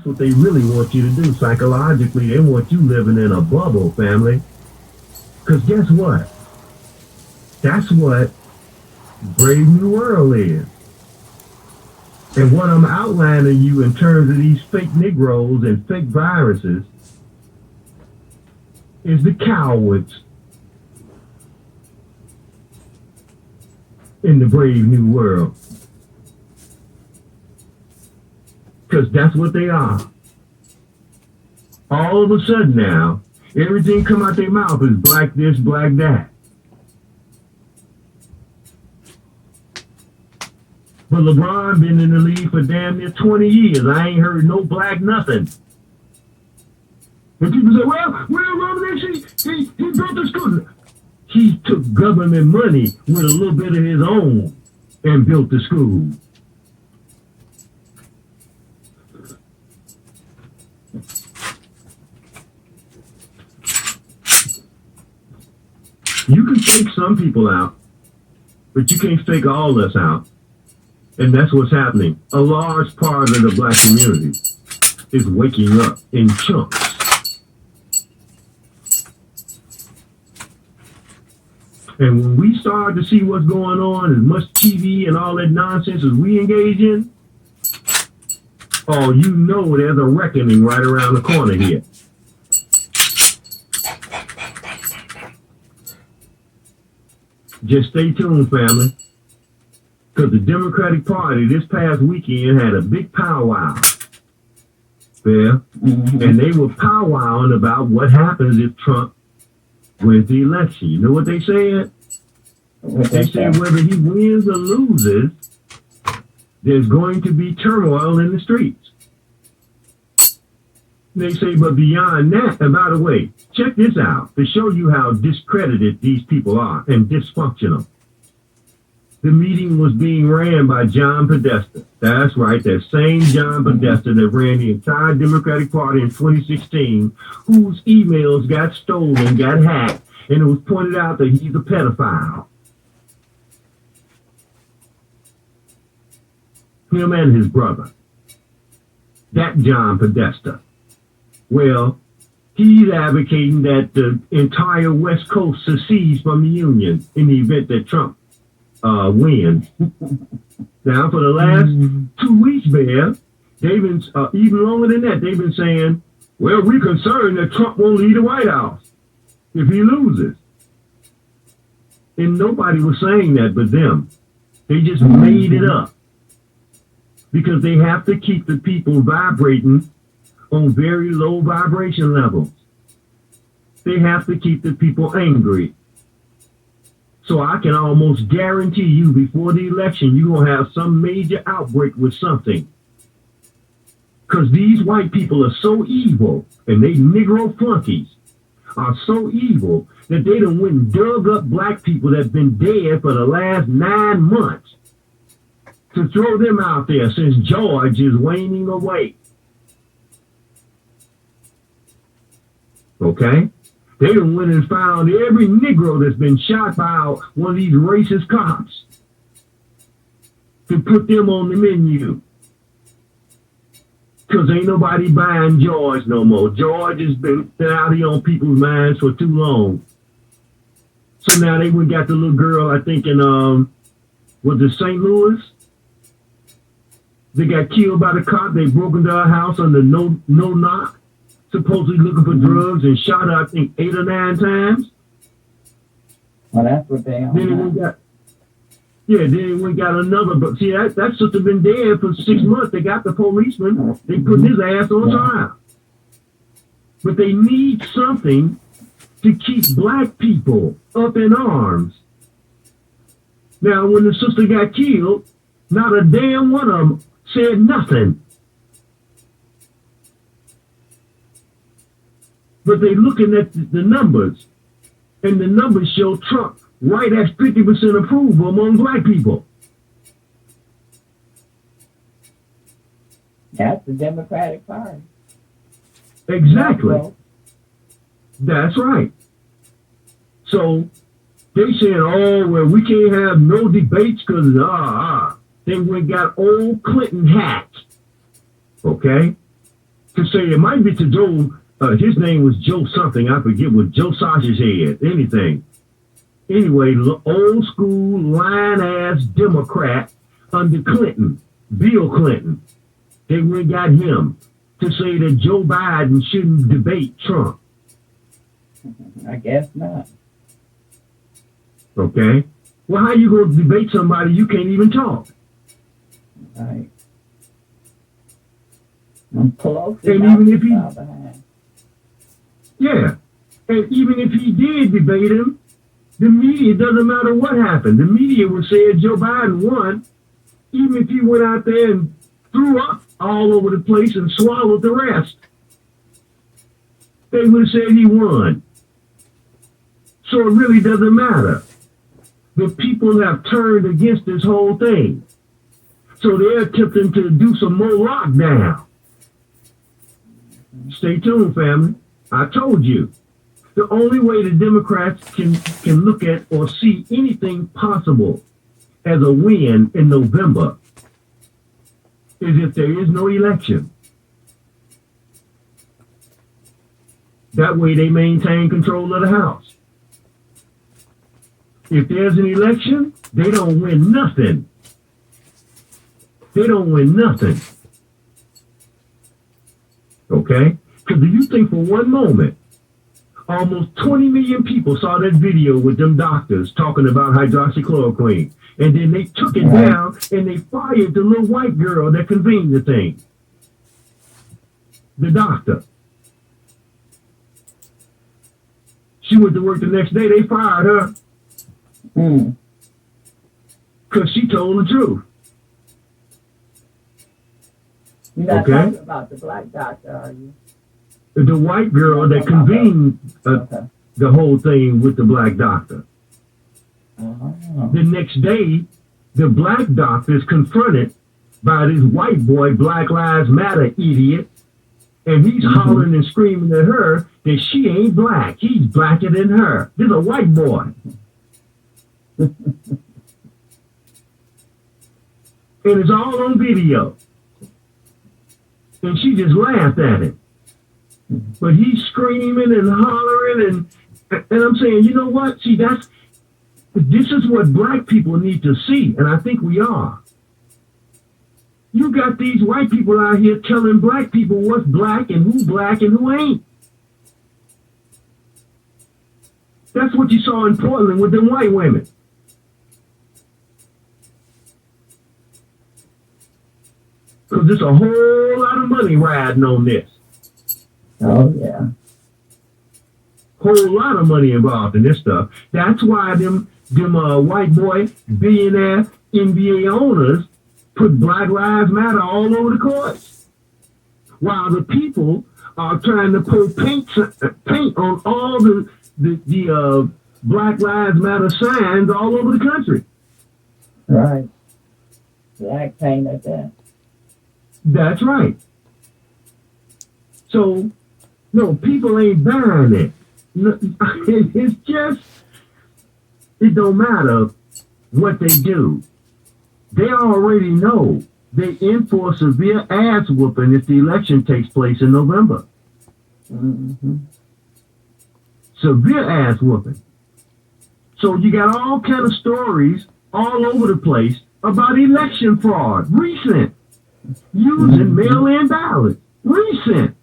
what they really want you to do psychologically. They want you living in a bubble, family. Because guess what? That's what Brave New World is. And what I'm outlining you in terms of these fake Negroes and fake viruses is the cowards in the Brave New World. Because that's what they are. All of a sudden now, everything come out their mouth is black this, black that. But LeBron been in the league for damn near 20 years. I ain't heard no black nothing. And people say, well, Robert he built the school. He took government money with a little bit of his own and built the school. You can fake some people out, but you can't fake all us out. And that's what's happening. A large part of the black community is waking up in chunks. And when we start to see what's going on, as much TV and all that nonsense as we engage in, oh, you know there's a reckoning right around the corner here. Just stay tuned, family. Because the Democratic Party this past weekend had a big powwow. Yeah. Mm-hmm. And they were powwowing about what happens if Trump wins the election. You know what they said? They said whether he wins or loses, there's going to be turmoil in the streets. They say, but beyond that, and by the way, check this out to show you how discredited these people are and dysfunctional. The meeting was being ran by John Podesta. That's right, that same John Podesta that ran the entire Democratic Party in 2016, whose emails got stolen, got hacked, and it was pointed out that he's a pedophile. Him and his brother. That John Podesta. Well, he's advocating that the entire West Coast secedes from the Union in the event that Trump wins. Now, for the last 2 weeks, Bear, they've been, even longer than that, they've been saying, well, we're concerned that Trump won't lead the White House if he loses. And nobody was saying that but them. They just made it up. Because they have to keep the people vibrating on very low vibration levels. They have to keep the people angry. So I can almost guarantee you before the election, you're going to have some major outbreak with something. Because these white people are so evil, and they Negro flunkies are so evil that they done went and dug up black people that have been dead for the last 9 months to throw them out there since George is waning away. Okay? They done went and found every Negro that's been shot by one of these racist cops to put them on the menu. Because ain't nobody buying George no more. George has been out here on people's minds for too long. So now they went got the little girl, I think in, was it St. Louis? They got killed by the cop. They broke into her house under no knock, supposedly looking for drugs, and shot her, I think, 8 or 9 times. Well, that's what they are. Then we got another, but see, that sister been dead for 6 months. They got the policeman. They put his ass on trial. But they need something to keep black people up in arms. Now, when the sister got killed, not a damn one of them said nothing. But they looking at the numbers, and the numbers show Trump right at 50% approval among black people. That's the Democratic Party. Exactly. That's right. So they said, oh, well, we can't have no debates because Then we got old Clinton hacked. Okay? to say it might be to Joe. His name was Joe something. I forget what Joe Sausage Head. Anything. Anyway, old school lying ass Democrat under Clinton, Bill Clinton. They went and got him to say that Joe Biden shouldn't debate Trump. I guess not. Okay. Well, how you gonna debate somebody you can't even talk? Right. And Pelosi And not even if he, far behind. yeah, and even if he did debate him, the media, doesn't matter what happened. The media would say Joe Biden won, even if he went out there and threw up all over the place and swallowed the rest. They would have said he won. So it really doesn't matter. The people have turned against this whole thing. So they're attempting to do some more lockdown. Stay tuned, family. I told you. The only way the Democrats can look at or see anything possible as a win in November is if there is no election. That way they maintain control of the House. If there's an election, they don't win nothing. They don't win nothing. Okay? Because do you think for one moment, almost 20 million people saw that video with them doctors talking about hydroxychloroquine. And then they took it down and they fired the little white girl that convened the thing. The doctor. She went to work the next day, they fired her. Because she told the truth. You're not talking about the black doctor, are you? The white girl that convened the whole thing with the black doctor. The next day, the black doctor is confronted by this white boy, Black Lives Matter idiot, and he's hollering and screaming at her that she ain't black. He's blacker than her. This is a white boy. And it's all on video. And she just laughed at it. But he's screaming and hollering and I'm saying, you know what? See, this is what black people need to see, and I think we are. You got these white people out here telling black people what's black and who ain't. That's what you saw in Portland with them white women. Because there's a whole lot of money riding on this. Oh, yeah. Whole lot of money involved in this stuff. That's why them white boy billionaire NBA owners put Black Lives Matter all over the courts, while the people are trying to put paint on all the Black Lives Matter signs all over the country. Right. Black paint at that. That's right. So, no, people ain't buying it. It's just, it don't matter what they do. They already know they in for a severe ass whooping if the election takes place in November. Severe ass whooping. So you got all kind of stories all over the place about election fraud. Recent. Using mail-in ballots. Recent.